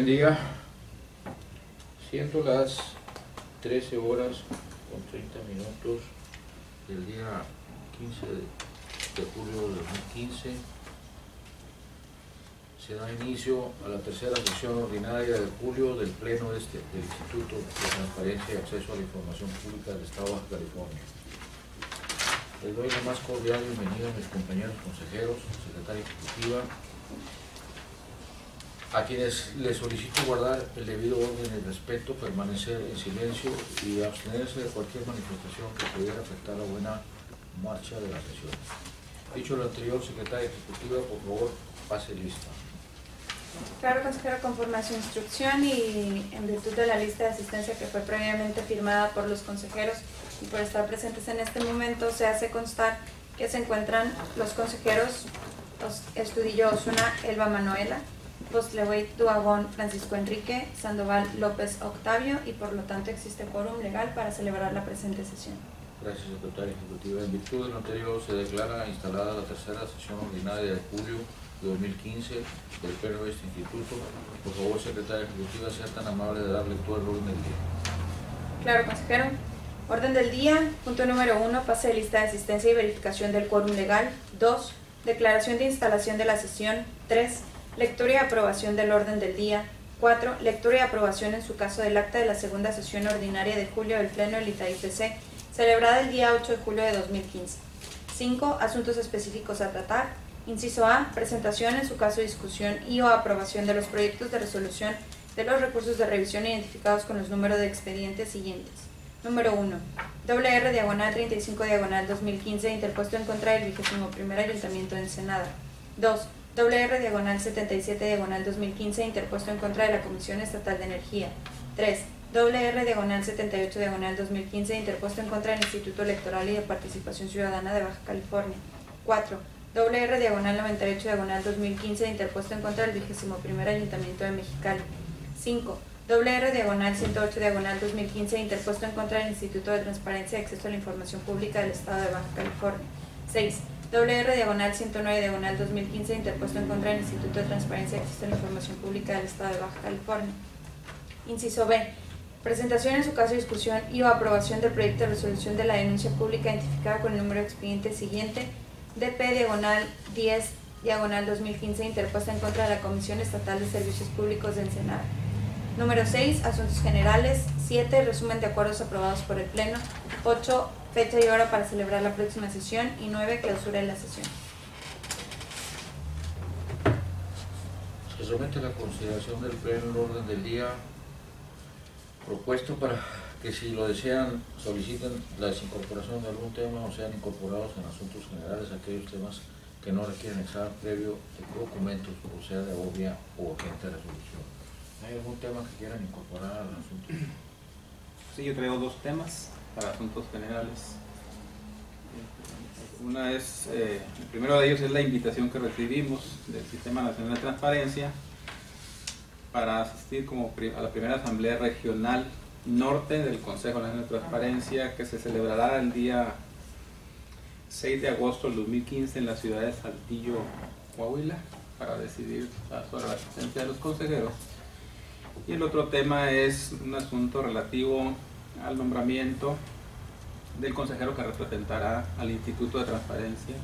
bendiga. Siendo las 13 horas con 30 minutos del día 15 de julio de 2015, se da inicio a la tercera sesión ordinaria de julio del Pleno del Instituto de Transparencia y Acceso a la Información Pública del Estado de Baja California. Les doy la más cordial bienvenida a mis compañeros consejeros, secretaria ejecutiva, a quienes les solicito guardar el debido orden y respeto, permanecer en silencio y abstenerse de cualquier manifestación que pudiera afectar la buena marcha de la sesión. Dicho lo anterior, secretaria ejecutiva, por favor, pase lista. Claro, consejero, conforme a su instrucción y en virtud de la lista de asistencia que fue previamente firmada por los consejeros y por estar presentes en este momento, se hace constar que se encuentran los consejeros Estudillo Osuna, Elba Manuela, Postlewey Duagón Francisco Enrique, Sandoval López Octavio, y por lo tanto existe quórum legal para celebrar la presente sesión. Gracias, secretaria ejecutiva. En virtud de lo anterior, se declara instalada la tercera sesión ordinaria de julio de 2015 del Pleno de este instituto. Por favor, secretaria ejecutiva, sea tan amable de dar lectura al orden del día. Claro, consejero. Orden del día, punto número 1, pase de lista de asistencia y verificación del quórum legal. 2, declaración de instalación de la sesión. 3, lectura y aprobación del orden del día. 4, lectura y aprobación en su caso del acta de la segunda sesión ordinaria de julio del Pleno del ITAIPC, celebrada el día 8 de julio de 2015. 5, asuntos específicos a tratar. Inciso A, presentación, en su caso discusión y o aprobación de los proyectos de resolución de los recursos de revisión identificados con los números de expedientes siguientes. Número 1, WR/35/2015, interpuesto en contra del 21º Ayuntamiento de Ensenada. 2, WR/77/2015, interpuesto en contra de la Comisión Estatal de Energía. 3, WR/78/2015, interpuesto en contra del Instituto Electoral y de Participación Ciudadana de Baja California. 4, WR/98/2015, interpuesto en contra del 21º Ayuntamiento de Mexicali. 5, WR/108/2015, interpuesto en contra del Instituto de Transparencia y Acceso a la Información Pública del Estado de Baja California. 6, WR/109/2015, interpuesto en contra del Instituto de Transparencia y Acceso a la Información Pública del Estado de Baja California. Inciso B, presentación, en su caso discusión y o aprobación del proyecto de resolución de la denuncia pública identificada con el número de expediente siguiente, DP/10/2015, interpuesta en contra de la Comisión Estatal de Servicios Públicos de Ensenada. Número 6, asuntos generales. 7, resumen de acuerdos aprobados por el Pleno. 8, fecha y hora para celebrar la próxima sesión. Y 9, clausura de la sesión. Se somete a la consideración del Pleno el orden del día propuesto para que, si lo desean, soliciten la incorporación de algún tema o sean incorporados en asuntos generales aquellos temas que no requieren examen previo de documentos, o sea, de obvia o urgente resolución. ¿Hay algún tema que quieran incorporar al asunto? Sí, yo traigo dos temas para asuntos generales. Una es, el primero de ellos es la invitación que recibimos del Sistema Nacional de Transparencia para asistir a la primera Asamblea Regional Norte del Consejo Nacional de Transparencia, que se celebrará el día 6 de agosto del 2015 en la ciudad de Saltillo, Coahuila, para decidir sobre la asistencia de los consejeros. Y el otro tema es un asunto relativo al nombramiento del consejero que representará al Instituto de Transparencia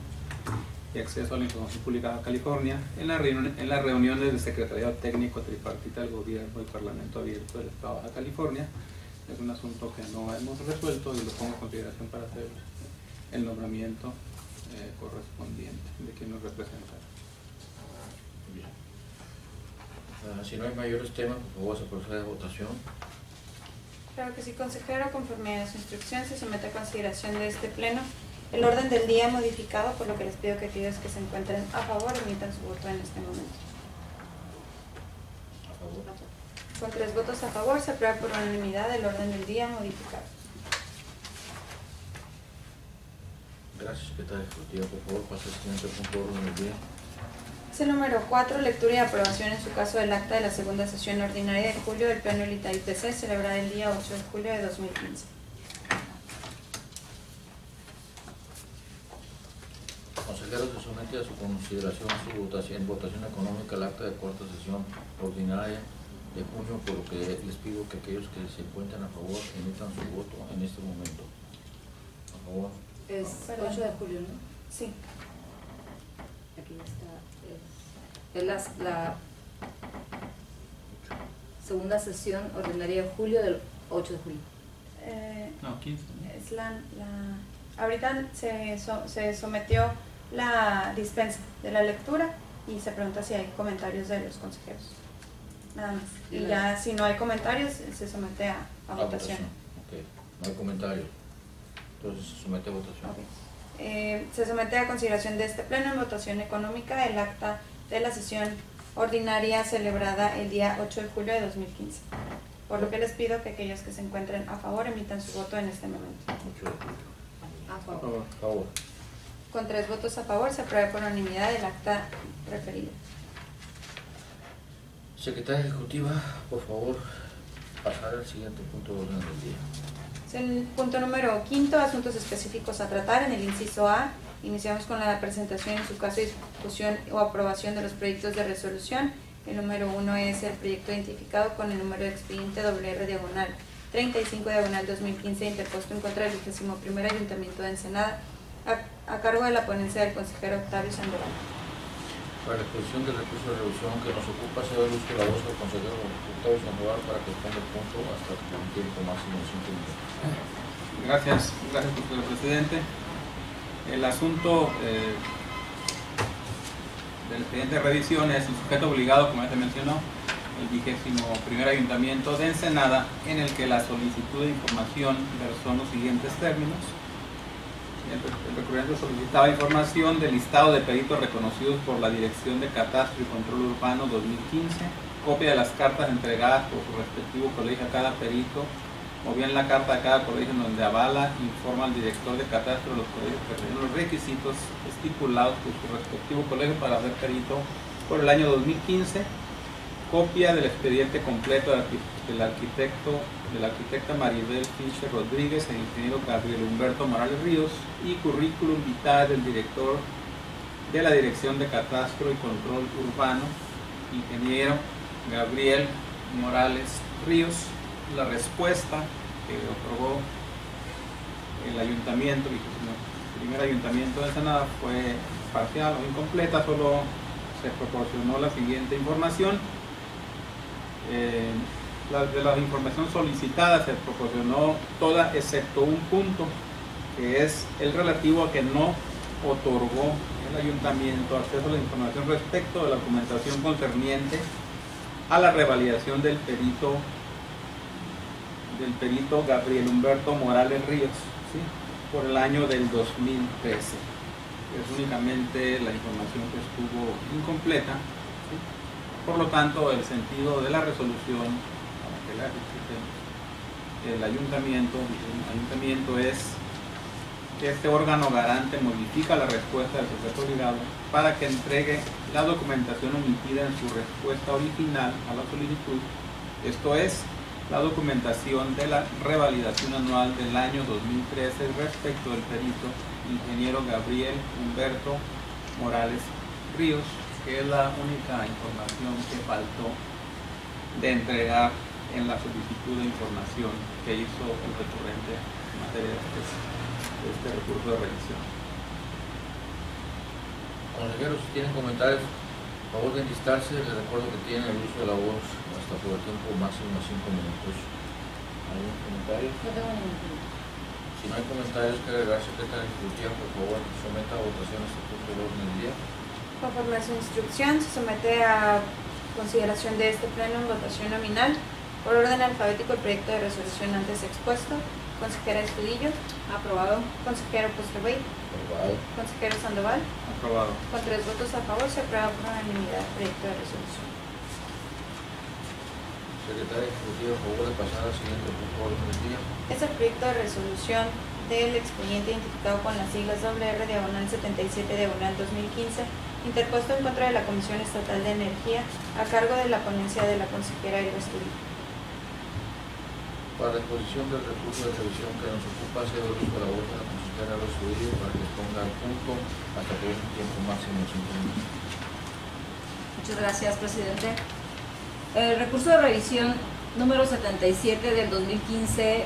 y Acceso a la Información Pública de California en las reuniones del Secretariado Técnico Tripartita del Gobierno y Parlamento Abierto del Estado de Baja California. Es un asunto que no hemos resuelto y lo pongo en consideración para hacer el nombramiento correspondiente de quien nos representará. Bien. Si no hay mayores temas, por favor, se procede a votación. Claro que sí, consejero. Conforme a su instrucción, se somete a consideración de este Pleno el orden del día modificado, por lo que les pido que aquellos que se encuentren a favor emitan su voto en este momento. A favor. Con 3 votos a favor, se aprueba por unanimidad el orden del día modificado. Gracias, secretaria ejecutiva. Por favor, pase al siguiente punto de orden del día. Es el número 4, lectura y aprobación en su caso del acta de la segunda sesión ordinaria de julio del Pleno del ITAIPC, celebrada el día 8 de julio de 2015. Consejero, se somete a su consideración en votación económica el acta de cuarta sesión ordinaria de junio, por lo que les pido que aquellos que se encuentren a favor emitan su voto en este momento. A favor. Es 8 de julio, ¿no? Sí. Aquí está. Es la segunda sesión ordinaria de julio del 8 de julio. No, 15. Es ahorita se sometió la dispensa de la lectura y se pregunta si hay comentarios de los consejeros. Nada más. Y ya si no hay comentarios, se somete a votación. Ok, no hay comentarios. Entonces se somete a votación. Okay. Se somete a consideración de este pleno en votación económica el acta de la sesión ordinaria celebrada el día 8 de julio de 2015. Por lo que les pido que aquellos que se encuentren a favor emitan su voto en este momento. 8 de julio. A favor. A favor. Con 3 votos a favor se aprueba por unanimidad el acta referida. Secretaria Ejecutiva, por favor, pasar al siguiente punto de orden del día. El punto número 5, asuntos específicos a tratar. En el inciso A, iniciamos con la presentación en su caso de discusión o aprobación de los proyectos de resolución. El número 1 es el proyecto identificado con el número de expediente WR/35/2015 interpuesto en contra del 21º Ayuntamiento de Ensenada a cargo de la ponencia del consejero Octavio Sandoval. Para la exposición del recurso de revisión que nos ocupa, se da el uso de la voz del consejero Octavio Sandoval para que exponga el punto hasta un tiempo máximo de 5 minutos. Gracias, señor presidente. El asunto del expediente de revisión es el sujeto obligado, como ya se mencionó, el 21º Ayuntamiento de Ensenada, en el que la solicitud de información versó en los siguientes términos. El recurrente solicitaba información del listado de peritos reconocidos por la Dirección de Catastro y Control Urbano 2015, copia de las cartas entregadas por su respectivo colegio a cada perito, o bien la carta de cada colegio en donde avala, informa al director de catastro de los colegios que reúnen los requisitos estipulados por su respectivo colegio para ser perito por el año 2015, copia del expediente completo de la arquitecta Maribel Fischer Rodríguez e ingeniero Gabriel Humberto Morales Ríos y currículum vitae del director de la Dirección de Catastro y Control Urbano, ingeniero Gabriel Morales Ríos. La respuesta que otorgó el ayuntamiento, el primer ayuntamiento de Ensenada, fue parcial o incompleta. Solo se proporcionó la siguiente información. De la información solicitada se proporcionó toda excepto un punto, que es el relativo a que no otorgó el ayuntamiento acceso a la información respecto de la documentación concerniente a la revalidación del perito Gabriel Humberto Morales Ríos, ¿sí?, por el año del 2013. Es únicamente la información que estuvo incompleta, ¿sí? Por lo tanto, el sentido de la resolución para que la ejecuta el ayuntamiento es que este órgano garante modifica la respuesta del sujeto obligado para que entregue la documentación omitida en su respuesta original a la solicitud, esto es, la documentación de la revalidación anual del año 2013 respecto del perito ingeniero Gabriel Humberto Morales Ríos, que es la única información que faltó de entregar en la solicitud de información que hizo el recurrente en materia de este recurso de revisión. Consejeros, si tienen comentarios, por favor de enlistarse. Les recuerdo que tienen el uso de la voz hasta por el tiempo máximo de 5 minutos. ¿Algún comentario? No tengo ningún punto. Si no hay comentarios que agregar, secretaria ejecutiva, por favor, someta a votación este punto de orden del día. Conforme a su instrucción, se somete a consideración de este pleno en votación nominal. Por orden alfabético, el proyecto de resolución antes expuesto. Consejera Estudillo. Aprobado. Consejero Postobey. Aprobado. Consejero Sandoval. Aprobado. Con 3 votos a favor se aprueba por unanimidad el proyecto de resolución. Secretaria ejecutiva, por favor de pasar al siguiente punto de orden del día. Es el proyecto de resolución del expediente identificado con las siglas WR/77/2015, interpuesto en contra de la Comisión Estatal de Energía a cargo de la ponencia de la consejera Elba Estudillo. Para la exposición del recurso de revisión que nos ocupa, se da el uso de la voz de la consejera Elba Estudillo para que exponga el punto hasta por un tiempo máximo de 5 minutos. Muchas gracias, presidente. El recurso de revisión número 77 del 2015,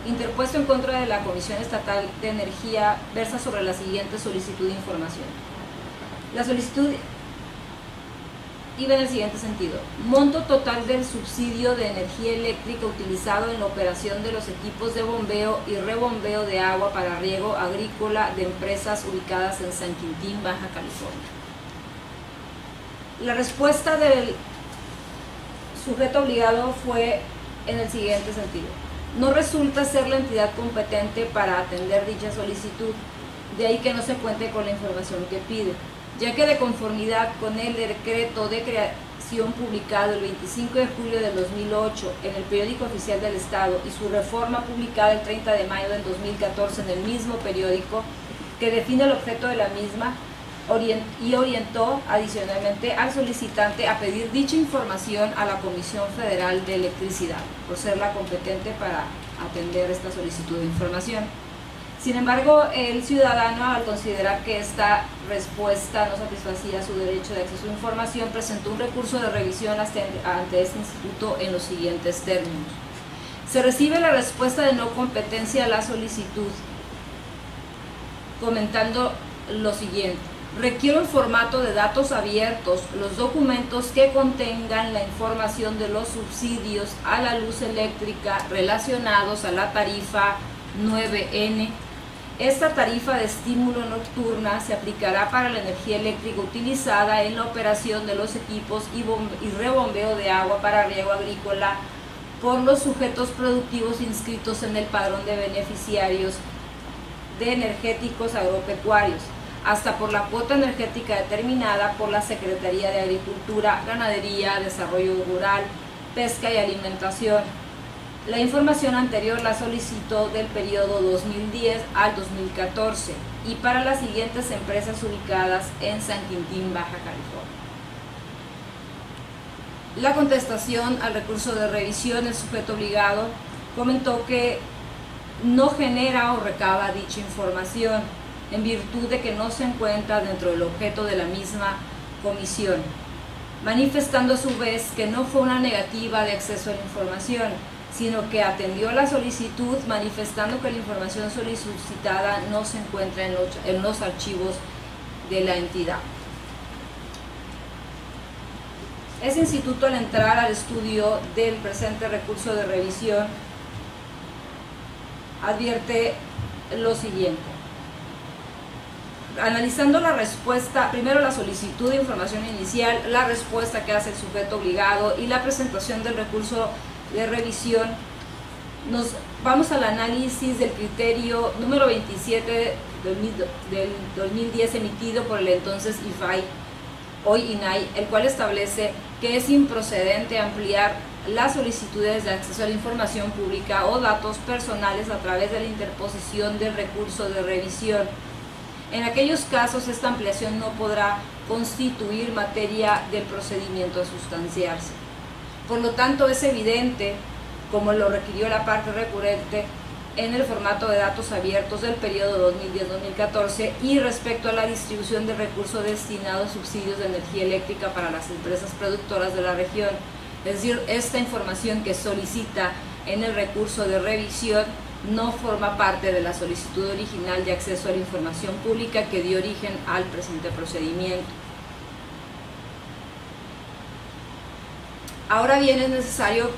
interpuesto en contra de la Comisión Estatal de Energía, versa sobre la siguiente solicitud de información. La solicitud iba en el siguiente sentido: monto total del subsidio de energía eléctrica utilizado en la operación de los equipos de bombeo y rebombeo de agua para riego agrícola de empresas ubicadas en San Quintín, Baja California. La respuesta del sujeto obligado fue en el siguiente sentido: no resulta ser la entidad competente para atender dicha solicitud, de ahí que no se cuente con la información que pide, ya que de conformidad con el decreto de creación publicado el 25 de julio del 2008 en el Periódico Oficial del Estado y su reforma publicada el 30 de mayo del 2014 en el mismo periódico, que define el objeto de la misma, orientó adicionalmente al solicitante a pedir dicha información a la Comisión Federal de Electricidad, por ser la competente para atender esta solicitud de información. Sin embargo, el ciudadano, al considerar que esta respuesta no satisfacía su derecho de acceso a información, presentó un recurso de revisión ante este instituto en los siguientes términos. Se recibe la respuesta de no competencia a la solicitud, comentando lo siguiente: requiero en formato de datos abiertos los documentos que contengan la información de los subsidios a la luz eléctrica relacionados a la tarifa 9N. Esta tarifa de estímulo nocturna se aplicará para la energía eléctrica utilizada en la operación de los equipos y rebombeo de agua para riego agrícola por los sujetos productivos inscritos en el padrón de beneficiarios de energéticos agropecuarios, hasta por la cuota energética determinada por la Secretaría de Agricultura, Ganadería, Desarrollo Rural, Pesca y Alimentación. La información anterior la solicitó del periodo 2010 al 2014 y para las siguientes empresas ubicadas en San Quintín, Baja California. La contestación al recurso de revisión, el sujeto obligado comentó que no genera o recaba dicha información, en virtud de que no se encuentra dentro del objeto de la misma comisión, manifestando a su vez que no fue una negativa de acceso a la información, sino que atendió la solicitud manifestando que la información solicitada no se encuentra en los archivos de la entidad. Ese instituto, al entrar al estudio del presente recurso de revisión, advierte lo siguiente: analizando la respuesta, primero la solicitud de información inicial, la respuesta que hace el sujeto obligado y la presentación del recurso de revisión, nos vamos al análisis del criterio número 27 del 2010 emitido por el entonces IFAI, hoy INAI, el cual establece que es improcedente ampliar las solicitudes de acceso a la información pública o datos personales a través de la interposición del recurso de revisión. En aquellos casos, esta ampliación no podrá constituir materia del procedimiento a sustanciarse. Por lo tanto, es evidente, como lo requirió la parte recurrente, en el formato de datos abiertos del periodo 2010-2014 y respecto a la distribución de recursos destinados a subsidios de energía eléctrica para las empresas productoras de la región. Es decir, esta información que solicita en el recurso de revisión no forma parte de la solicitud original de acceso a la información pública que dio origen al presente procedimiento. Ahora bien, es necesario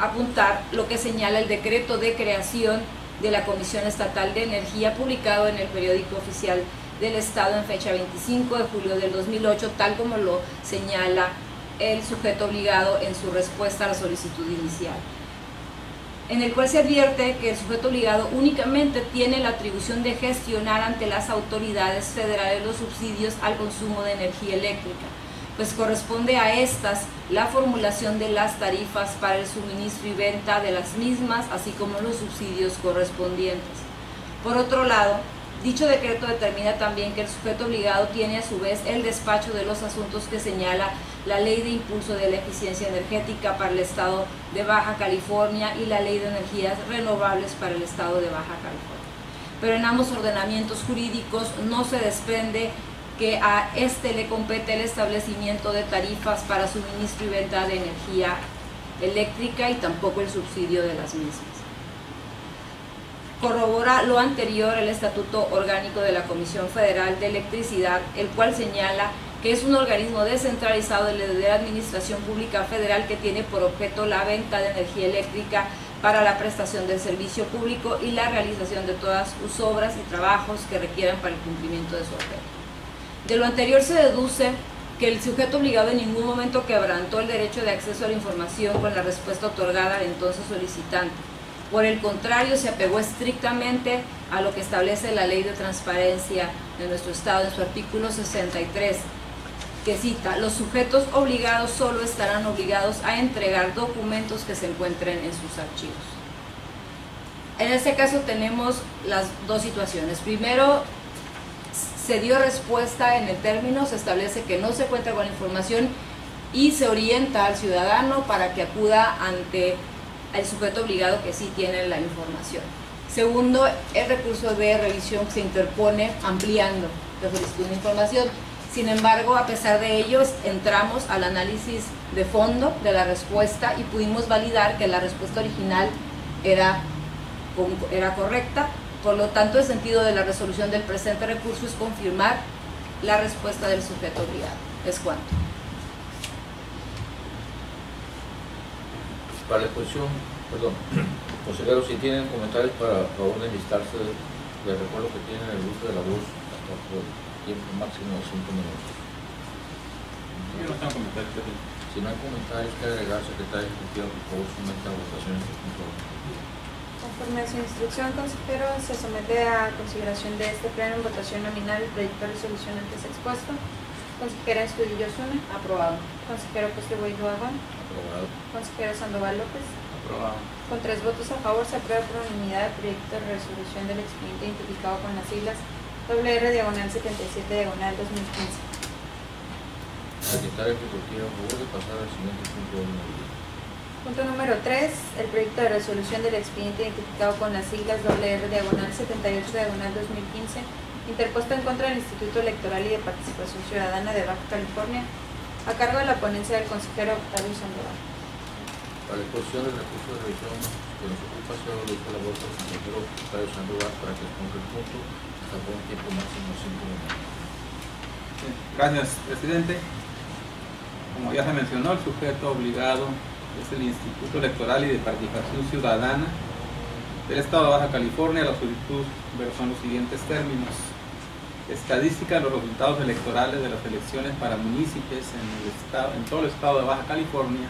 apuntar lo que señala el decreto de creación de la Comisión Estatal de Energía, publicado en el Periódico Oficial del Estado en fecha 25 de julio del 2008, tal como lo señala el sujeto obligado en su respuesta a la solicitud inicial, en el cual se advierte que el sujeto obligado únicamente tiene la atribución de gestionar ante las autoridades federales los subsidios al consumo de energía eléctrica, pues corresponde a estas la formulación de las tarifas para el suministro y venta de las mismas, así como los subsidios correspondientes. Por otro lado, dicho decreto determina también que el sujeto obligado tiene a su vez el despacho de los asuntos que señala la Ley de Impulso de la Eficiencia Energética para el Estado de Baja California y la Ley de Energías Renovables para el Estado de Baja California. Pero en ambos ordenamientos jurídicos no se desprende que a este le compete el establecimiento de tarifas para suministro y venta de energía eléctrica y tampoco el subsidio de las mismas. Corrobora lo anterior el Estatuto Orgánico de la Comisión Federal de Electricidad, el cual señala que es un organismo descentralizado de la Administración Pública Federal que tiene por objeto la venta de energía eléctrica para la prestación del servicio público y la realización de todas sus obras y trabajos que requieran para el cumplimiento de su objeto. De lo anterior se deduce que el sujeto obligado en ningún momento quebrantó el derecho de acceso a la información con la respuesta otorgada al entonces solicitante. Por el contrario, se apegó estrictamente a lo que establece la Ley de Transparencia de nuestro Estado en su artículo 63, que cita: los sujetos obligados solo estarán obligados a entregar documentos que se encuentren en sus archivos. En este caso tenemos las dos situaciones. Primero, se dio respuesta en el término, se establece que no se cuenta con la información y se orienta al ciudadano para que acuda ante el sujeto obligado que sí tiene la información. Segundo, el recurso de revisión que se interpone ampliando la solicitud de información. Sin embargo, a pesar de ello, entramos al análisis de fondo de la respuesta y pudimos validar que la respuesta original era correcta. Por lo tanto, el sentido de la resolución del presente recurso es confirmar la respuesta del sujeto obligado. Es cuanto. Para la exposición, perdón, consejeros, si tienen comentarios, para favor de enlistarse, les recuerdo que tienen el uso de la voz hasta por tiempo máximo de 5 minutos. Yo no tengo comentarios. Si no hay comentarios que agregar, secretario ejecutivo, por favor, someta a votación este punto. Conforme a su instrucción, consejero, se somete a consideración de este pleno en votación nominal el proyecto de resolución antes expuesto. Consejera Estudillo Osuna. Aprobado. Consejero Costegüey Duagón. Aprobado. Consejero Sandoval López. Aprobado. Con 3 votos a favor, se aprueba por unanimidad el proyecto de resolución del expediente identificado con las siglas WR/77/2015. Secretario ejecutivo, por favor de pasar al siguiente punto de orden. Punto número 3. El proyecto de resolución del expediente identificado con las siglas WR/78/2015, interpuesto en contra del Instituto Electoral y de Participación Ciudadana de Baja California, a cargo de la ponencia del consejero Octavio Sandoval. Para la exposición del recurso de revisión que nos ocupa, se le hizo la voz al consejero Octavio Sandoval para que exponga el punto hasta por un tiempo máximo de 5 minutos. Gracias, presidente. Como ya se mencionó, el sujeto obligado es el Instituto Electoral y de Participación Ciudadana del Estado de Baja California. La solicitud versó en los siguientes términos: estadística de los resultados electorales de las elecciones para municipios en todo el Estado de Baja California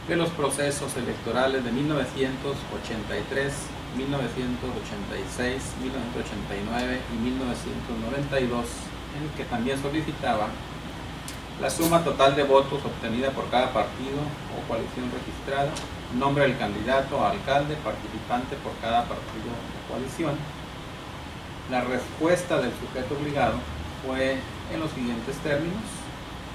de los procesos electorales de 1983, 1986, 1989 y 1992, en el que también solicitaba la suma total de votos obtenida por cada partido o coalición registrada, nombre del candidato a alcalde participante por cada partido o coalición. La respuesta del sujeto obligado fue en los siguientes términos: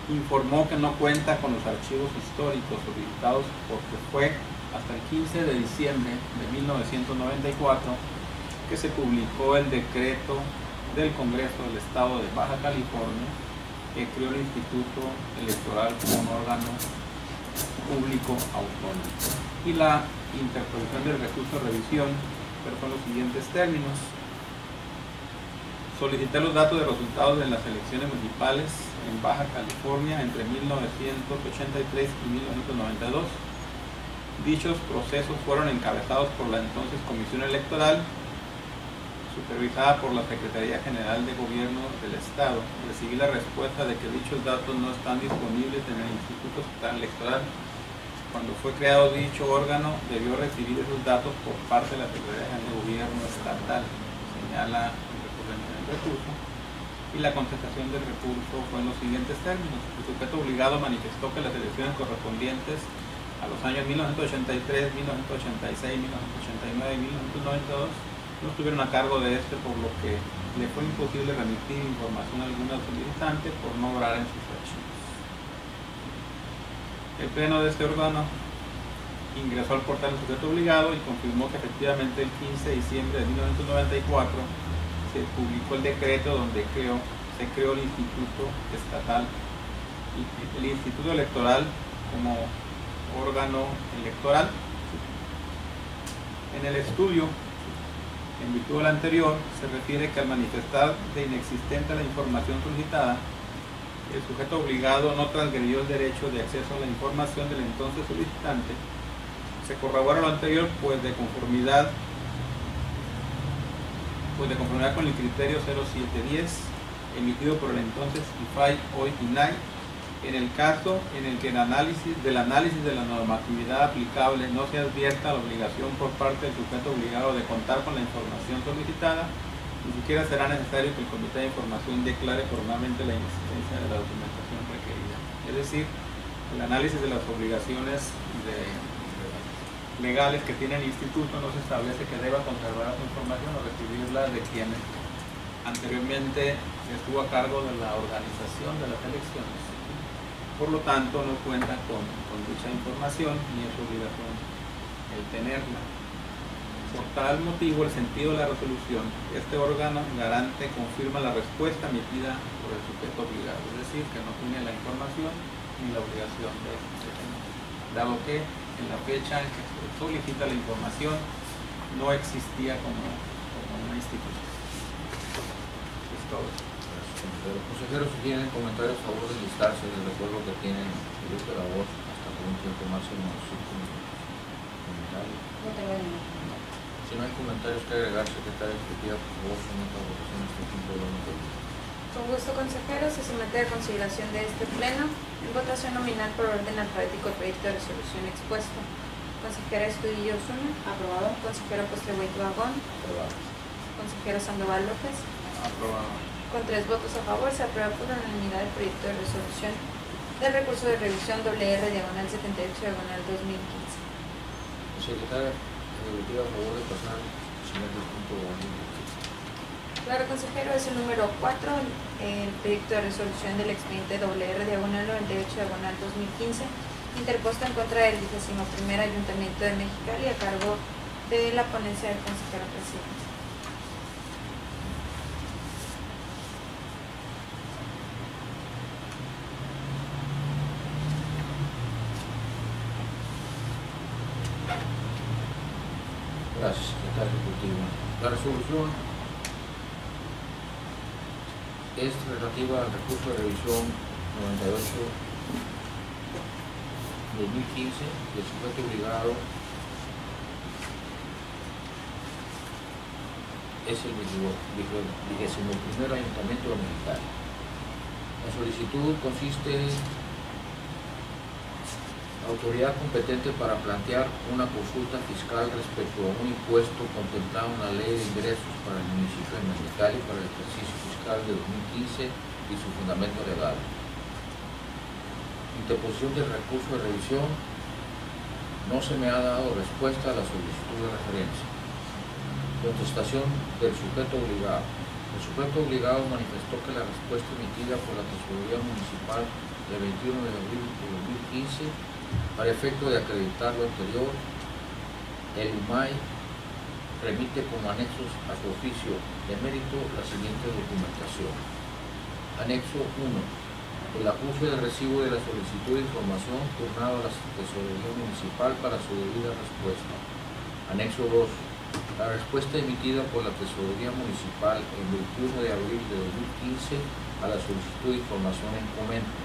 informó que no cuenta con los archivos históricos solicitados porque fue hasta el 15 de diciembre de 1994 que se publicó el decreto del Congreso del Estado de Baja California que creó el Instituto Electoral como un órgano público autónomo. Y la interposición del recurso de revisión pero con los siguientes términos: solicité los datos de resultados de las elecciones municipales en Baja California entre 1983 y 1992. Dichos procesos fueron encabezados por la entonces Comisión Electoral, supervisada por la Secretaría General de Gobierno del Estado. Recibí la respuesta de que dichos datos no están disponibles en el Instituto Electoral. Cuando fue creado dicho órgano, debió recibir esos datos por parte de la Secretaría General de Gobierno Estatal, señala el recurrente del recurso. Y la contestación del recurso fue en los siguientes términos: el sujeto obligado manifestó que las elecciones correspondientes a los años 1983, 1986, 1989 y 1992 no estuvieron a cargo de este, por lo que le fue imposible remitir información alguna al solicitante por no obrar en sus archivos. El pleno de este órgano ingresó al portal del sujeto obligado y confirmó que efectivamente el 15 de diciembre de 1994 se publicó el decreto donde creó se creó el Instituto Estatal, el Instituto Electoral como órgano electoral. En el estudio, en virtud del anterior, se refiere que al manifestar de inexistente la información solicitada, el sujeto obligado no transgredió el derecho de acceso a la información del entonces solicitante. Se corrobora lo anterior, pues de conformidad con el criterio 0710 emitido por el entonces IFAI, hoy INAI, en el caso en el que el análisis de la normatividad aplicable no se advierta la obligación por parte del sujeto obligado de contar con la información solicitada, ni siquiera será necesario que el Comité de Información declare formalmente la inexistencia de la documentación requerida. Es decir, el análisis de las obligaciones legales que tiene el instituto no se establece que deba conservar su información o recibirla de quienes anteriormente estuvo a cargo de la organización de las elecciones. Por lo tanto, no cuenta con dicha información ni es obligación el tenerla. Por tal motivo, el sentido de la resolución, este órgano garante confirma la respuesta emitida por el sujeto obligado, es decir, que no tiene la información ni la obligación de tener, dado que en la fecha en que se solicita la información no existía como una institución. Es todo. Los consejeros, si tienen comentarios a favor de listarse, les recuerdo que tienen el uso de la voz hasta por un tiempo máximo de 5 minutos. ¿Comentarios? No tengo ningún. Si no hay comentarios que agregar, secretaria ejecutiva, por favor, someta a votación este punto de la noticia. Con gusto, consejeros, se somete a consideración de este pleno en votación nominal por orden alfabético el proyecto de resolución expuesto. Consejera Estudillo Osuna. Aprobado. Consejero Postrehueito Agón. Aprobado. Consejero Sandoval López. Aprobado. Con 3 votos a favor, se aprueba por unanimidad el proyecto de resolución del recurso de revisión WR/78/2015. Secretaria ejecutiva, a favor de pasar al siguiente punto de la noticia. Claro, consejero, es el número 4, el proyecto de resolución del expediente WR/98/2015, interpuesto en contra del 21º Ayuntamiento de Mexicali a cargo de la ponencia del consejero presidente. Gracias, secretaria ejecutiva. La resolución es relativa al recurso de revisión 98/2015 del sujeto obligado es el 21º Ayuntamiento de Mexicali. La solicitud consiste autoridad competente para plantear una consulta fiscal respecto a un impuesto contemplado en la Ley de Ingresos para el municipio de Mexicali para el ejercicio fiscal de 2015 y su fundamento legal. Interposición del recurso de revisión. No se me ha dado respuesta a la solicitud de referencia. Contestación del sujeto obligado. El sujeto obligado manifestó que la respuesta emitida por la Tesorería Municipal del 21 de abril de 2015 para efecto de acreditar lo anterior, el UMAI remite como anexos a su oficio de mérito la siguiente documentación. Anexo 1. El acuse del recibo de la solicitud de información turnado a la Tesorería Municipal para su debida respuesta. Anexo 2. La respuesta emitida por la Tesorería Municipal el 21 de abril de 2015 a la solicitud de información en comento.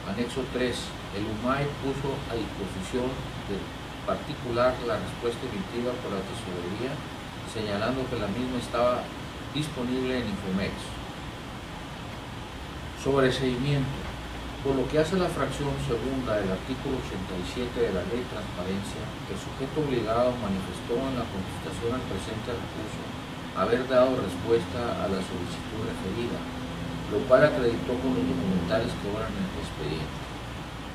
Anexo 3. El UMAI puso a disposición del particular la respuesta emitida por la Tesorería, señalando que la misma estaba disponible en Infomex. Sobreseimiento. Por lo que hace a la fracción segunda del artículo 87 de la Ley de Transparencia, el sujeto obligado manifestó en la contestación al presente recurso haber dado respuesta a la solicitud referida, lo cual acreditó con los documentales que obran en el expediente.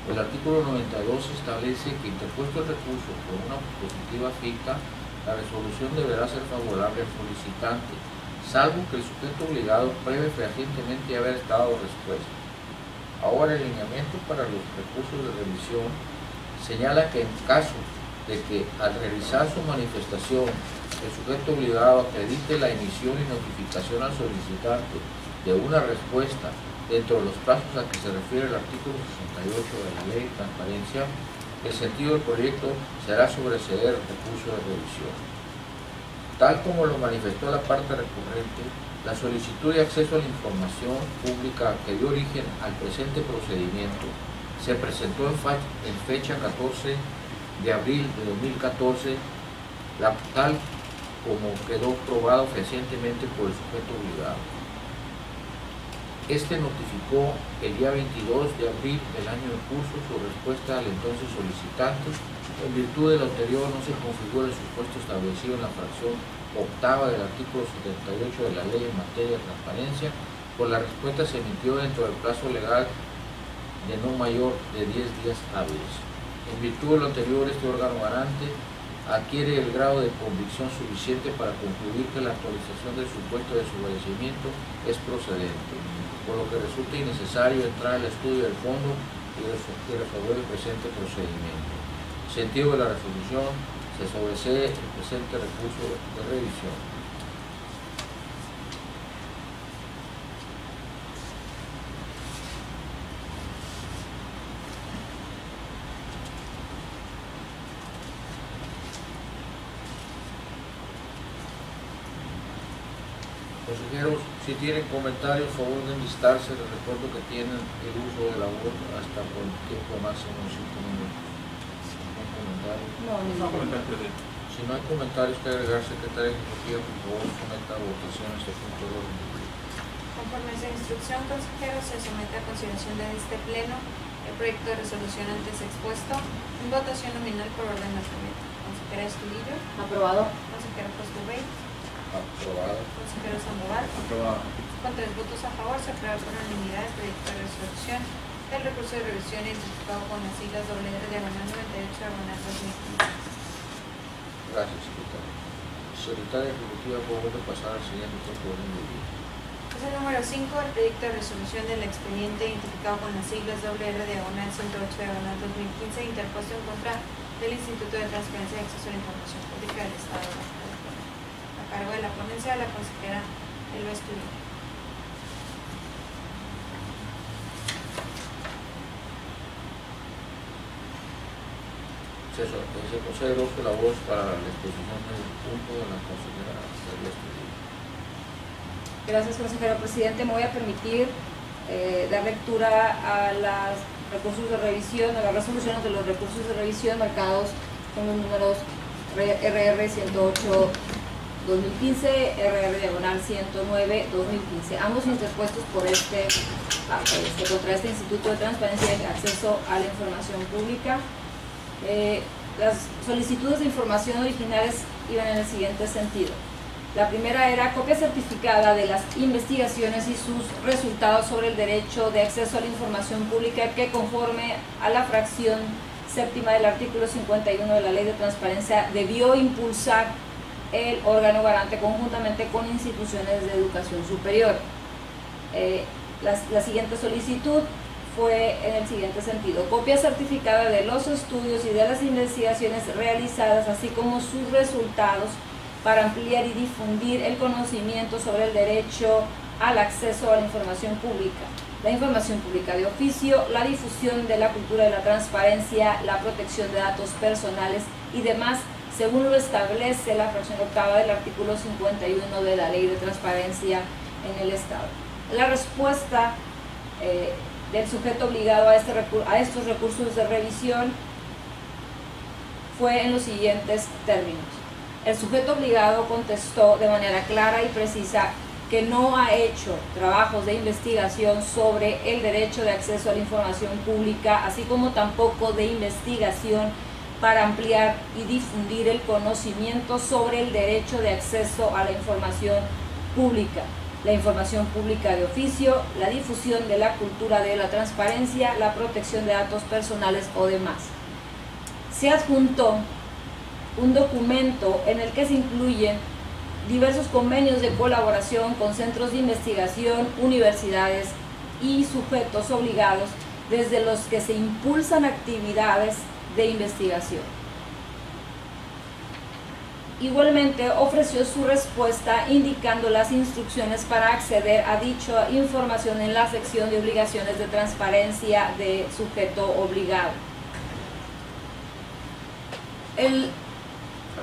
El artículo 92 establece que, interpuesto el recurso por una positiva ficta, la resolución deberá ser favorable al solicitante, salvo que el sujeto obligado pruebe fehacientemente haber dado respuesta. Ahora, el lineamiento para los recursos de revisión señala que en caso de que al realizar su manifestación el sujeto obligado acredite la emisión y notificación al solicitante de una respuesta dentro de los plazos a que se refiere el artículo 68 de la Ley de Transparencia, el sentido del proyecto será sobreseer el recurso de revisión. Tal como lo manifestó la parte recurrente, la solicitud de acceso a la información pública que dio origen al presente procedimiento se presentó en fecha 14 de abril de 2014, tal como quedó probado fehacientemente por el sujeto obligado. Este notificó el día 22 de abril del año en curso su respuesta al entonces solicitante. En virtud de lo anterior no se configura el supuesto establecido en la fracción octava del artículo 78 de la Ley en materia de transparencia, pues la respuesta se emitió dentro del plazo legal de no mayor de 10 días hábiles. En virtud de lo anterior, este órgano garante adquiere el grado de convicción suficiente para concluir que la actualización del supuesto de sobrecimiento es procedente, por lo que resulta innecesario entrar al estudio del fondo y resolver el presente procedimiento. En sentido de la resolución, se sobresee el presente recurso de revisión. Consejeros, si tienen comentarios, favor de enlistarse. Les recuerdo que tienen el uso de la voz hasta por el tiempo máximo de 5 minutos. ¿Algún comentario? No comentario, presidente. Si no hay comentarios que agregar, secretaria ejecutiva, por favor, someta a votación este punto de orden. Conforme a esa instrucción, consejeros, se somete a consideración de este Pleno el proyecto de resolución antes expuesto en votación nominal por orden alfabético. Consejera Estudillo. Aprobado. Consejero Coscubey. Aprobado. Consejero Sandoval. Aprobado. Con 3 votos a favor, se aprueba por unanimidad el proyecto de resolución del recurso de revisión identificado con las siglas $98/2015. Gracias, secretaria. Secretaria ejecutiva, por favor, de pasar al siguiente punto de orden del día. Es el número 5, el proyecto de resolución del expediente identificado con las siglas WR/108/2015, interpuesto en contra del Instituto de Transparencia y Acceso a la Información Pública del Estado de Baja California. A cargo de la ponencia, la consejera Elba Estudillo. Se concede el uso de la voz para la exposición del punto de la consejera Elba Estudillo. Gracias, consejero presidente. Me voy a permitir dar lectura a los recursos de revisión, a las resoluciones de los recursos de revisión marcados con los números RR 108/2015, RR/109/2015, ambos interpuestos por contra este Instituto de Transparencia y Acceso a la Información Pública. Las solicitudes de información originales iban en el siguiente sentido. La primera era copia certificada de las investigaciones y sus resultados sobre el derecho de acceso a la información pública que, conforme a la fracción séptima del artículo 51 de la Ley de Transparencia, debió impulsar el órgano garante conjuntamente con instituciones de educación superior. La siguiente solicitud fue en el siguiente sentido: copia certificada de los estudios y de las investigaciones realizadas, así como sus resultados, para ampliar y difundir el conocimiento sobre el derecho al acceso a la información pública, la información pública de oficio, la difusión de la cultura de la transparencia, la protección de datos personales y demás, según lo establece la fracción octava del artículo 51 de la Ley de Transparencia en el Estado. La respuesta del sujeto obligado a estos recursos de revisión fue en los siguientes términos. El sujeto obligado contestó de manera clara y precisa que no ha hecho trabajos de investigación sobre el derecho de acceso a la información pública, así como tampoco de investigación para ampliar y difundir el conocimiento sobre el derecho de acceso a la información pública, la información pública de oficio, la difusión de la cultura de la transparencia, la protección de datos personales o demás. Se adjuntó un documento en el que se incluyen diversos convenios de colaboración con centros de investigación, universidades y sujetos obligados, desde los que se impulsan actividades de investigación. igualmente ofreció su respuesta indicando las instrucciones para acceder a dicha información en la sección de obligaciones de transparencia de sujeto obligado. El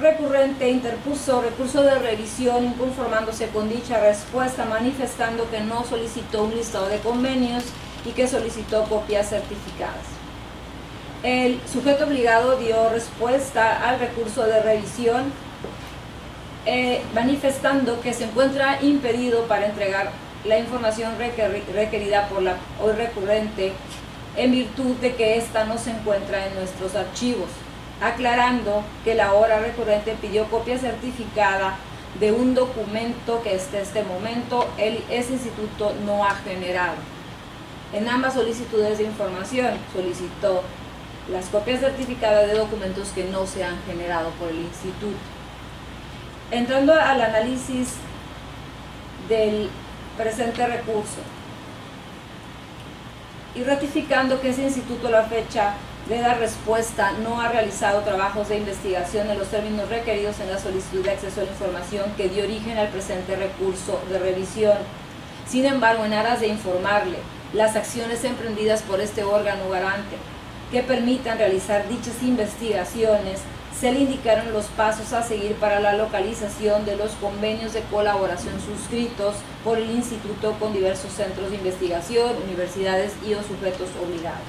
recurrente interpuso recurso de revisión inconformándose con dicha respuesta, manifestando que no solicitó un listado de convenios y que solicitó copias certificadas. El sujeto obligado dio respuesta al recurso de revisión manifestando que se encuentra impedido para entregar la información requerida por la hoy recurrente en virtud de que ésta no se encuentra en nuestros archivos, aclarando que la hora recurrente pidió copia certificada de un documento que hasta este momento ese instituto no ha generado. En ambas solicitudes de información solicitó las copias certificadas de documentos que no se han generado por el instituto. Entrando al análisis del presente recurso y ratificando que ese instituto a la fecha de dar respuesta no ha realizado trabajos de investigación en los términos requeridos en la solicitud de acceso a la información que dio origen al presente recurso de revisión. Sin embargo, en aras de informarle las acciones emprendidas por este órgano garante que permitan realizar dichas investigaciones, se le indicaron los pasos a seguir para la localización de los convenios de colaboración suscritos por el Instituto con diversos centros de investigación, universidades y o sujetos obligados.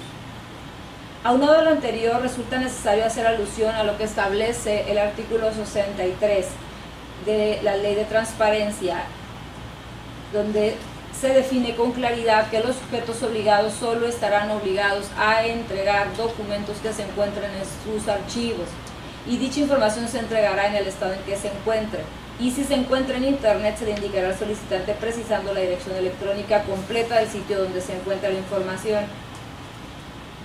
Aunado a lo anterior, resulta necesario hacer alusión a lo que establece el artículo 63 de la Ley de Transparencia, donde se define con claridad que los sujetos obligados solo estarán obligados a entregar documentos que se encuentren en sus archivos, y dicha información se entregará en el estado en que se encuentre, y si se encuentra en internet se le indicará al solicitante precisando la dirección electrónica completa del sitio donde se encuentra la información.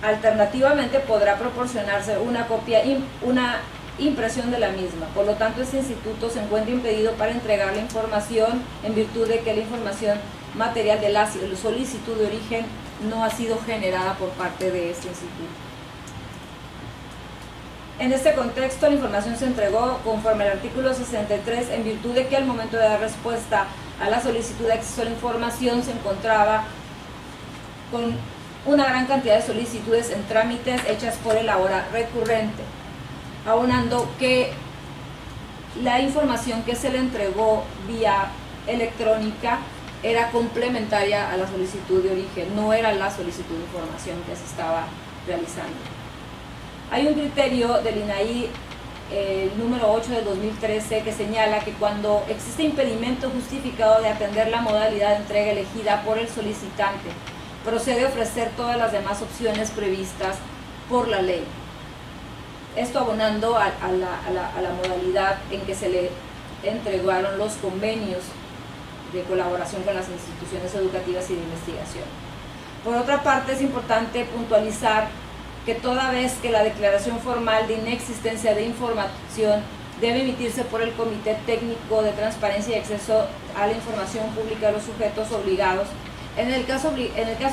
Alternativamente podrá proporcionarse una impresión de la misma. Por lo tanto, este instituto se encuentra impedido para entregar la información en virtud de que la información material de la solicitud de origen no ha sido generada por parte de este instituto. En este contexto, la información se entregó conforme al artículo 63 en virtud de que al momento de dar respuesta a la solicitud de acceso a la información se encontraba con una gran cantidad de solicitudes en trámites hechas por el ahora recurrente, aunando que la información que se le entregó vía electrónica era complementaria a la solicitud de origen, no era la solicitud de información que se estaba realizando. Hay un criterio del INAI, el número 8 del 2013, que señala que cuando existe impedimento justificado de atender la modalidad de entrega elegida por el solicitante, procede a ofrecer todas las demás opciones previstas por la ley. Esto abonando a la modalidad en que se le entregaron los convenios de colaboración con las instituciones educativas y de investigación. Por otra parte, es importante puntualizar que toda vez que la declaración formal de inexistencia de información debe emitirse por el Comité Técnico de Transparencia y Acceso a la Información Pública de los sujetos obligados, en el caso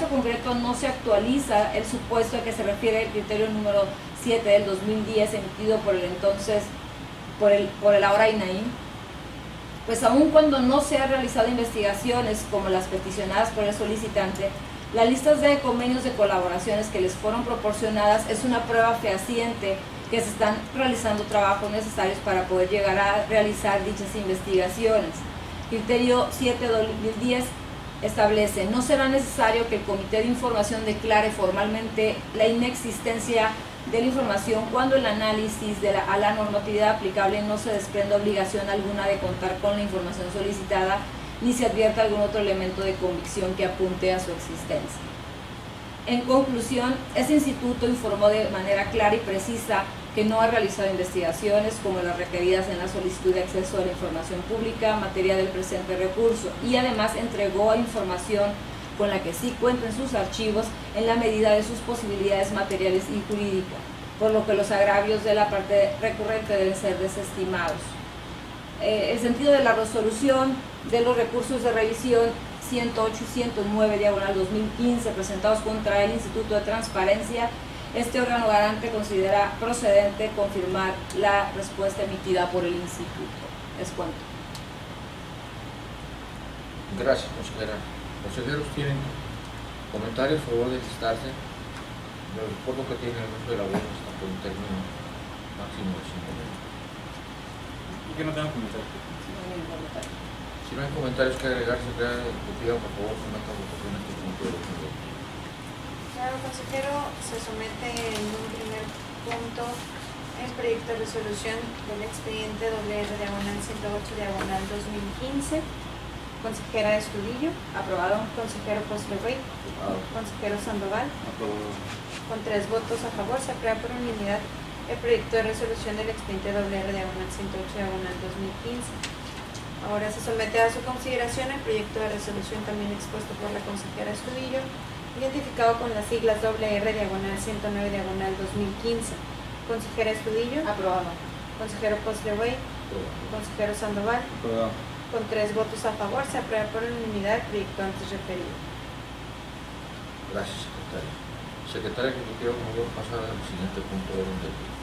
concreto no se actualiza el supuesto a que se refiere el criterio número 7 del 2010 emitido por el ahora INAI, pues aun cuando no se han realizado investigaciones como las peticionadas por el solicitante, las listas de convenios de colaboraciones que les fueron proporcionadas es una prueba fehaciente que se están realizando trabajos necesarios para poder llegar a realizar dichas investigaciones. Criterio 7/2010 establece: no será necesario que el Comité de Información declare formalmente la inexistencia de la información cuando el análisis a la normatividad aplicable no se desprenda obligación alguna de contar con la información solicitada ni se advierta algún otro elemento de convicción que apunte a su existencia. En conclusión, este instituto informó de manera clara y precisa que no ha realizado investigaciones como las requeridas en la solicitud de acceso a la información pública en materia del presente recurso, y además entregó información con la que sí cuenta en sus archivos en la medida de sus posibilidades materiales y jurídicas, por lo que los agravios de la parte recurrente deben ser desestimados. El sentido de la resolución de los recursos de revisión 108 y 109/2015 presentados contra el Instituto de Transparencia este órgano garante considera procedente confirmar la respuesta emitida por el instituto. Es cuanto. Gracias, consejera. Consejeros, ¿tienen comentarios a favor de listarse? Les recuerdo que tienen el uso de la voz hasta por un término máximo de 5 minutos. ¿Y que no tengo comentarios? Si no hay comentarios que agregar, secretaria, le pido por favor someta a votación este punto de orden del día. Claro, consejero, se somete en un primer punto el proyecto de resolución del expediente WR/108/2015. Consejera Estudillo. Aprobado. Consejero Postrevey. Consejero Sandoval. Aprobado. Con 3 votos a favor, se aprueba por unanimidad el proyecto de resolución del expediente WR/108/2015. Ahora se somete a su consideración el proyecto de resolución también expuesto por la consejera Estudillo, identificado con las siglas WR/109/2015. Consejera Estudillo. Aprobado. Consejero Postrevey. Consejero Sandoval. Aprobado. Con 3 votos a favor, se aprueba por unanimidad el proyecto antes referido. Gracias, secretaria. Secretaria Ejecutiva, como voy a pasar al siguiente punto de orden del día.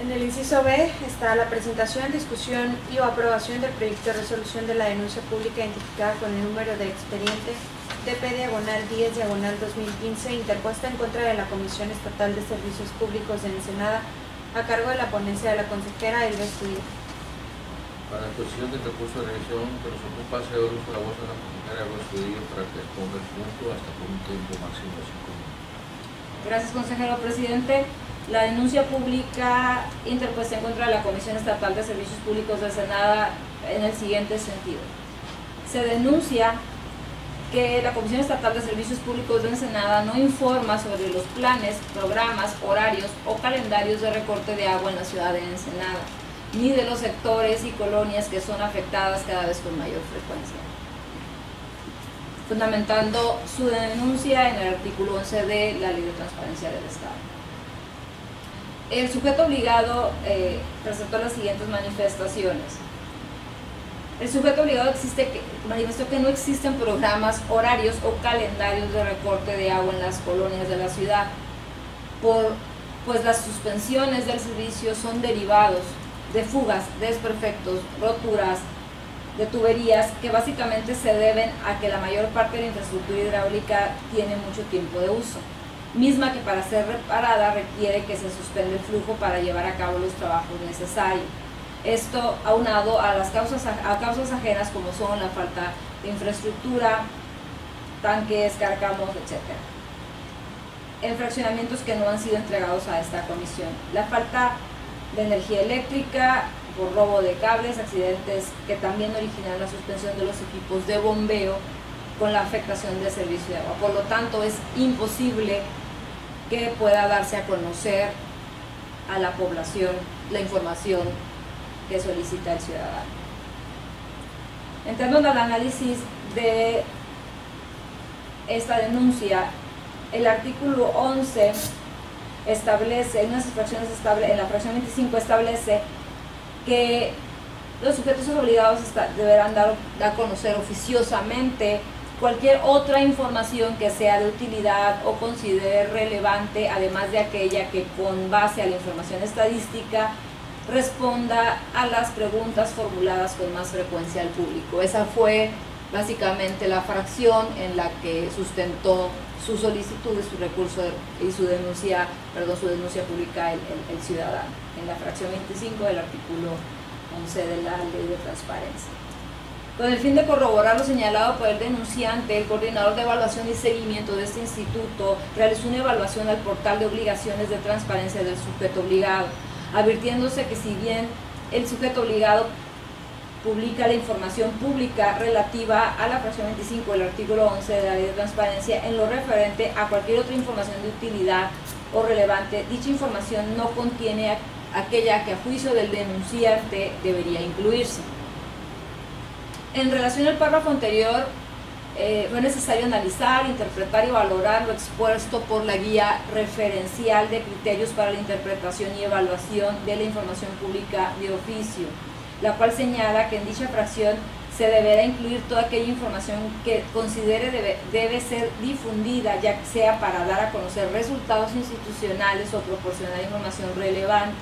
En el inciso B está la presentación, discusión y o aprobación del proyecto de resolución de la denuncia pública identificada con el número de expediente DP/10/2015 interpuesta en contra de la Comisión Estatal de Servicios Públicos de Ensenada a cargo de la ponencia de la consejera Elba Estudillo. Para la exposición del recurso de revisión que nos ocupa, se da uso de la voz de la consejera Elba Estudillo para que exponga el punto hasta por un tiempo máximo de 5 minutos. Gracias, consejero presidente. La denuncia pública interpuesta en contra de la Comisión Estatal de Servicios Públicos de Ensenada en el siguiente sentido. Se denuncia que la Comisión Estatal de Servicios Públicos de Ensenada no informa sobre los planes, programas, horarios o calendarios de recorte de agua en la ciudad de Ensenada, ni de los sectores y colonias que son afectadas cada vez con mayor frecuencia, fundamentando su denuncia en el artículo 11 de la Ley de Transparencia del Estado. El sujeto obligado presentó las siguientes manifestaciones. El sujeto obligado manifestó que no existen programas, horarios o calendarios de recorte de agua en las colonias de la ciudad, pues las suspensiones del servicio son derivados de fugas, desperfectos, roturas de tuberías que básicamente se deben a que la mayor parte de la infraestructura hidráulica tiene mucho tiempo de uso, misma que para ser reparada requiere que se suspenda el flujo para llevar a cabo los trabajos necesarios. Esto aunado a causas ajenas como son la falta de infraestructura, tanques, cárcamos, etc. En fraccionamientos que no han sido entregados a esta comisión. La falta de energía eléctrica por robo de cables, accidentes que también originan la suspensión de los equipos de bombeo con la afectación del servicio de agua. Por lo tanto, es imposible que pueda darse a conocer a la población la información que solicita el ciudadano. Entrando en el análisis de esta denuncia, el artículo 11 establece, en la fracción 25 establece que los sujetos obligados deberán dar a conocer oficiosamente cualquier otra información que sea de utilidad o considere relevante, además de aquella que con base a la información estadística responda a las preguntas formuladas con más frecuencia al público. Esa fue básicamente la fracción en la que sustentó su solicitud de su recurso y su denuncia pública el ciudadano, en la fracción 25 del artículo 11 de la Ley de Transparencia. Con el fin de corroborar lo señalado por el denunciante, el coordinador de evaluación y seguimiento de este instituto realizó una evaluación al portal de obligaciones de transparencia del sujeto obligado, advirtiéndose que si bien el sujeto obligado publica la información pública relativa a la fracción 25 del artículo 11 de la Ley de Transparencia, en lo referente a cualquier otra información de utilidad o relevante, dicha información no contiene aquella que a juicio del denunciante debería incluirse. En relación al párrafo anterior, fue necesario analizar, interpretar y valorar lo expuesto por la guía referencial de criterios para la interpretación y evaluación de la información pública de oficio, la cual señala que en dicha fracción se deberá incluir toda aquella información que considere debe ser difundida, ya sea para dar a conocer resultados institucionales o proporcionar información relevante.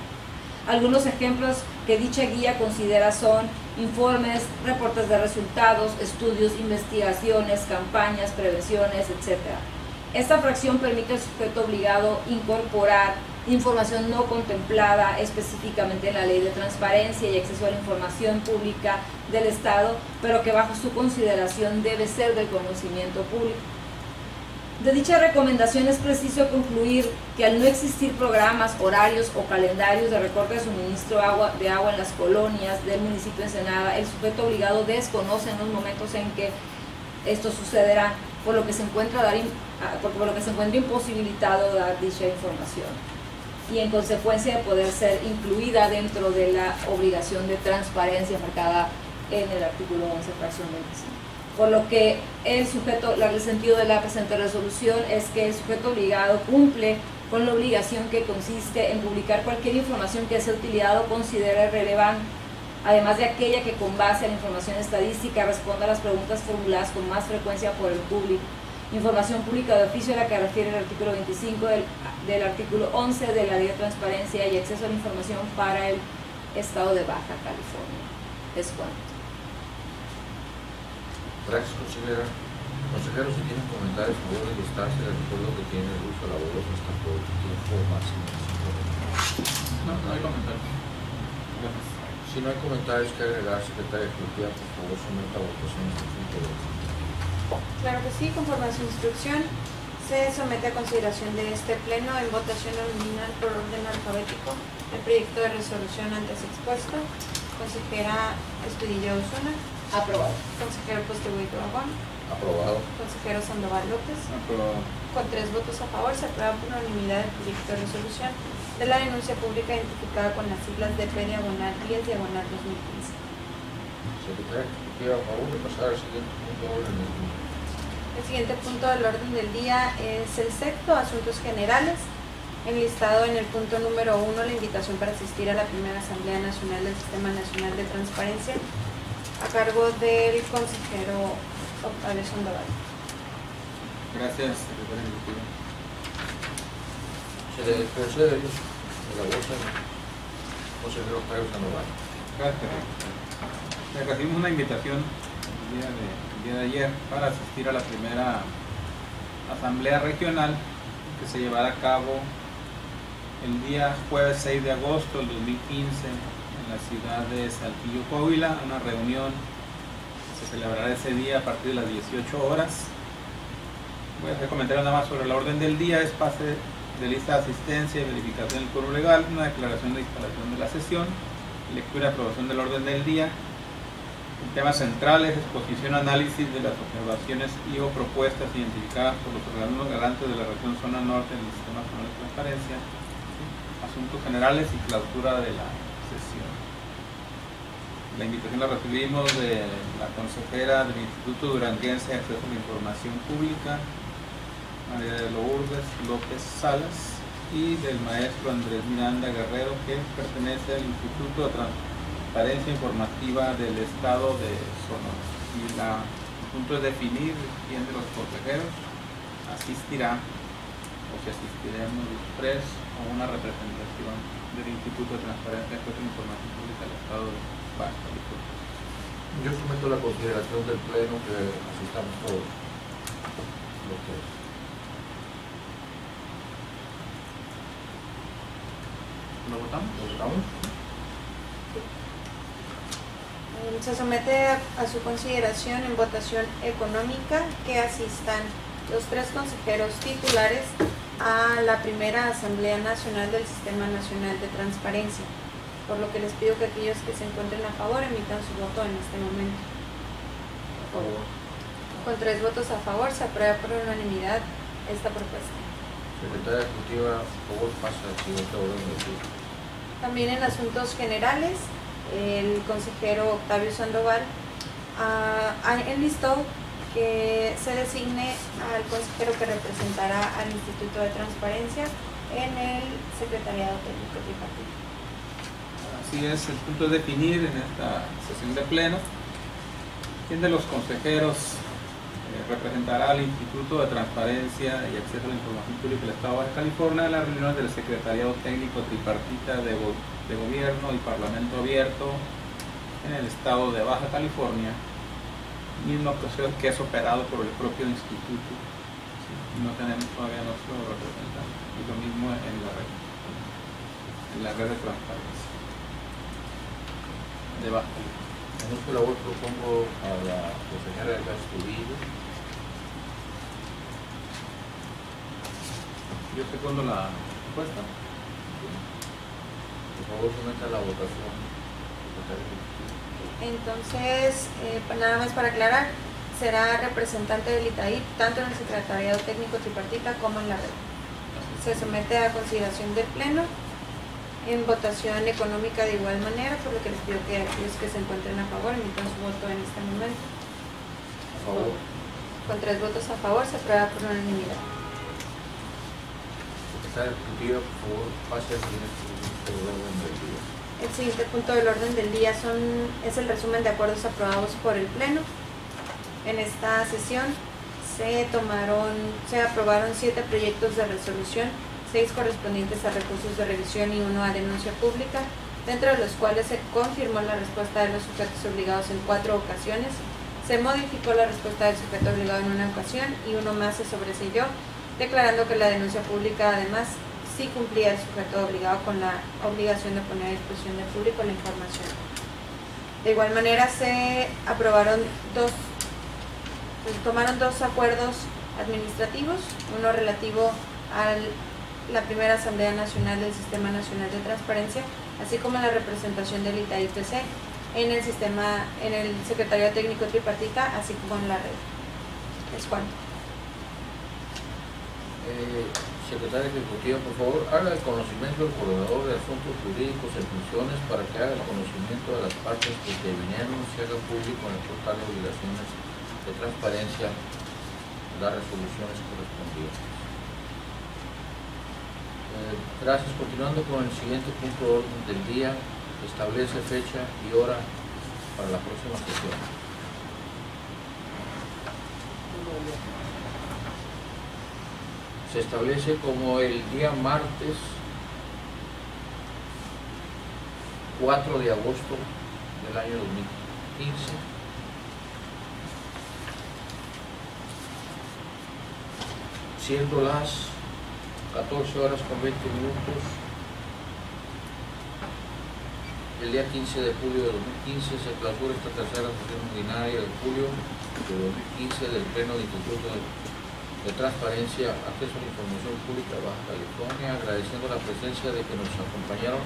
Algunos ejemplos que dicha guía considera son informes, reportes de resultados, estudios, investigaciones, campañas, prevenciones, etc. Esta fracción permite al sujeto obligado incorporar información no contemplada específicamente en la Ley de Transparencia y Acceso a la Información Pública del Estado, pero que bajo su consideración debe ser del conocimiento público. De dicha recomendación es preciso concluir que al no existir programas, horarios o calendarios de recorte de suministro de agua en las colonias del municipio de Ensenada, el sujeto obligado desconoce en los momentos en que esto sucederá, por lo que se encuentra imposibilitado dar dicha información y en consecuencia de poder ser incluida dentro de la obligación de transparencia marcada en el artículo 11, fracción 25. Por lo que el sentido de la presente resolución es que el sujeto obligado cumple con la obligación que consiste en publicar cualquier información que sea utilidad o considere relevante, además de aquella que con base a la información estadística responda a las preguntas formuladas con más frecuencia por el público. Información pública de oficio a la que refiere el artículo 25 del artículo 11 de la Ley de Transparencia y Acceso a la Información para el Estado de Baja California. Es cuanto. Gracias, consejera. Consejeros, si tienen comentarios, por favor de listarse. Les recuerdo que tiene el uso laborioso hasta todo el tiempo máximo de 5 minutos. No hay comentarios. Gracias. Si no hay comentarios que agregar, secretaria ejecutiva, por favor, someta a votación este punto de orden. Claro que sí, conforme a su instrucción, se somete a consideración de este pleno en votación nominal por orden alfabético el proyecto de resolución antes expuesto. Consejera Estudillo Osuna. Aprobado. Consejero Posteguito Agón. Aprobado. Consejero Sandoval López. Aprobado. Con 3 votos a favor, se aprueba por unanimidad el proyecto de resolución de la denuncia pública identificada con las siglas de P diagonal 10 diagonal 2015. Secretaria ejecutiva, a favor de pasar al siguiente punto de orden del día. El siguiente punto del orden del día es el sexto, asuntos generales. Enlistado en el punto número 1, la invitación para asistir a la primera Asamblea Nacional del Sistema Nacional de Transparencia, a cargo del consejero Octavio Sandoval. Gracias, secretaria ejecutiva. Se le procede el uso de la voz al consejero Octavio Sandoval. Gracias. Recibimos una invitación el día de ayer para asistir a la primera Asamblea Regional que se llevará a cabo el día jueves 6 de agosto del 2015 en la ciudad de Saltillo, Coahuila, una reunión que se celebrará ese día a partir de las 18 horas. Voy a hacer comentarios nada más sobre la orden del día. Es pase de lista de asistencia y verificación del quórum legal, una declaración de instalación de la sesión, lectura y aprobación del orden del día. El tema central es exposición, análisis de las observaciones y o propuestas identificadas por los organismos garantes de la región zona norte del Sistema Nacional de Transparencia, asuntos generales y clausura de la sesión. La invitación la recibimos de la consejera del Instituto Duranguense de Acceso a la Información Pública, María de Lourdes López Salas, y del maestro Andrés Miranda Guerrero, que pertenece al Instituto de Transparencia Informativa del Estado de Sonora. Y el punto es definir quién de los consejeros asistirá, o si asistiremos los 3 o una representación del Instituto de Transparencia y Acceso a la Información Pública del Estado de Baja California. Yo someto la consideración del Pleno que asistamos todos los 3. ¿Lo votamos? ¿Lo votamos? Se somete a su consideración en votación económica que asistan los 3 consejeros titulares a la primera Asamblea Nacional del Sistema Nacional de Transparencia, por lo que les pido que aquellos que se encuentren a favor emitan su voto en este momento. Por favor. Con 3 votos a favor se aprueba por unanimidad esta propuesta. Secretaria ejecutiva, por favor, pasa al siguiente orden del día. También en asuntos generales, el consejero Octavio Sandoval enlistó que se designe al consejero que representará al Instituto de Transparencia en el Secretariado Técnico Tripartito. Así es, el punto es definir en esta sesión de pleno ¿Quién de los consejeros representará al Instituto de Transparencia y Acceso a la Información Pública del Estado de Baja California en las reuniones del Secretariado Técnico Tripartita de Gobierno y Parlamento Abierto en el Estado de Baja California? Mismo proceso que es operado por el propio instituto. ¿Sí? No tenemos todavía nuestro representante. Y lo mismo en la red de transparencia de Baja California. En esta labor propongo a la consejera de Castillo. Yo secundo la propuesta. Por favor, someta a la votación. Entonces, nada más para aclarar, será representante del ITAIP tanto en el Secretariado Técnico Tripartita como en la red. Se somete a consideración del Pleno en votación económica de igual manera, por lo que les pido que aquellos que se encuentren a favor emitan su voto en este momento. A favor. Con 3 votos a favor se aprueba por unanimidad. Secretario Ejecutivo, por favor, pase al siguiente punto del orden del día. El siguiente punto del orden del día es el resumen de acuerdos aprobados por el Pleno. En esta sesión se aprobaron 7 proyectos de resolución, 6 correspondientes a recursos de revisión y 1 a denuncia pública, dentro de los cuales se confirmó la respuesta de los sujetos obligados en 4 ocasiones, se modificó la respuesta del sujeto obligado en una ocasión y 1 más se sobreseyó, declarando que la denuncia pública además sí cumplía el sujeto obligado con la obligación de poner a disposición del público la información. De igual manera se tomaron 2 acuerdos administrativos, uno relativo a la primera Asamblea Nacional del Sistema Nacional de Transparencia, así como la representación del ITAIPC en el Secretariado Técnico Tripartita, así como en la red. ¿Es cuánto? Secretario Ejecutivo, por favor, haga el conocimiento del Coordinador de Asuntos Jurídicos en Funciones para que haga el conocimiento de las partes que intervinieron y se haga público en el portal de obligaciones de transparencia las resoluciones correspondientes. Gracias. Continuando con el siguiente punto de orden del día, establece fecha y hora para la próxima sesión. Se establece como el día martes 4 de agosto del año 2015, siendo las 14 horas con 20 minutos, el día 15 de julio de 2015 se clausura esta tercera sesión ordinaria de julio de 2015 del Pleno del Instituto de Transparencia, Acceso a la Información Pública de Baja California, agradeciendo la presencia de que nos acompañaron,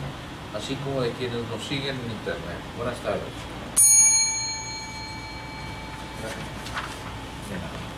así como de quienes nos siguen en internet. Buenas tardes. De nada.